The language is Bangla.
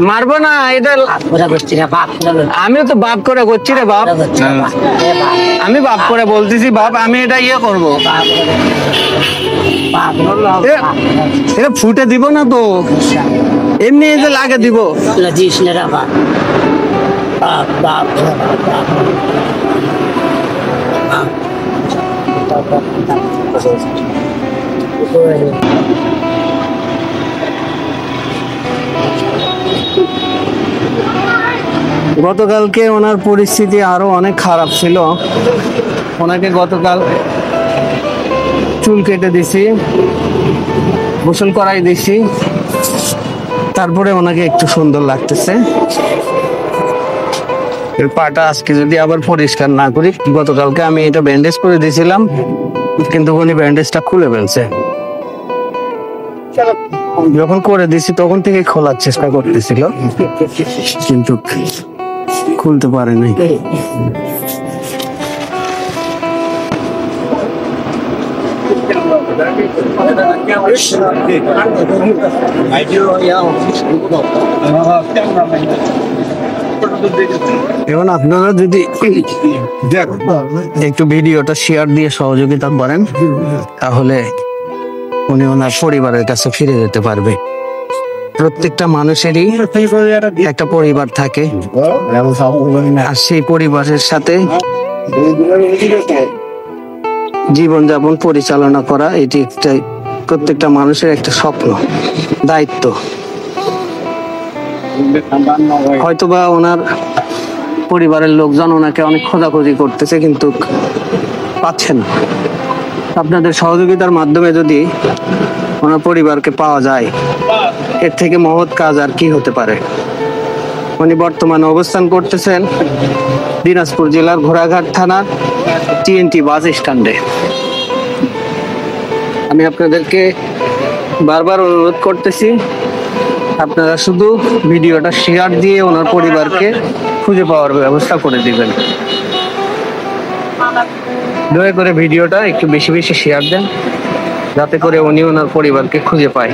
মারবো না, এটা আমিও তো বাপ করে করছি রে বাপ। আমি বাপ করে বলতেছি বাপ, আমি এটা ইয়ে করবো। এটা ফুটে দিব না তো, এমনি এই যে লাগে দিব। গতকালকে ওনার পরিস্থিতি আরো অনেক খারাপ ছিল। ওনাকে গতকাল চুল কেটে দিছি, গোসল করাই দিছি, তারপরে ওনাকে একটু সুন্দর লাগতেছে। পাটা আজকে যদি আবার পরিষ্কার না করি, গতকালকে আমি এটা ব্যান্ডেজ করে দিয়েছিলাম, কিন্তু উনি ব্যান্ডেজটা খুলে ফেলছে। যখন করে দিছি তখন থেকে খোলার চেষ্টা করতেছিল, কিন্তু খুলতে পারে নাই। এখন আপনারা যদি একটু ভিডিওটা শেয়ার দিয়ে সহযোগিতা করেন, তাহলে উনি ওনার পরিবারের কাছে ফিরে যেতে পারবে। প্রত্যেকটা মানুষেরই একটা পরিবার থাকে, আর সেই পরিবারের সাথে জীবনযাপন পরিচালনা করা এটি একটা প্রত্যেকটা মানুষের একটা স্বপ্ন, দায়িত্ব। হয়তোবা ওনার পরিবারের লোকজন ওনাকে অনেক খোঁজাখুঁজি করতেছে, কিন্তু পাচ্ছে না। আপনাদের সহযোগিতার মাধ্যমে যদি ওনার পরিবারকে পাওয়া যায়, এর থেকে মহৎ কাজ আর কি হতে পারে। উনি বর্তমানে অবস্থান করতেছেন দিনাজপুর জেলার ঘোড়াঘাট থানার TNT বাস স্ট্যান্ডে। আমি আপনাদেরকে বারবার অনুরোধ করতেছি, আপনারা শুধু ভিডিওটা শেয়ার দিয়ে ওনার পরিবারকে খুঁজে পাওয়ার ব্যবস্থা করে দিবেন। দয়া করে ভিডিওটা একটু বেশি বেশি শেয়ার দেন, যাতে করে উনি ওনার পরিবারকে খুঁজে পায়।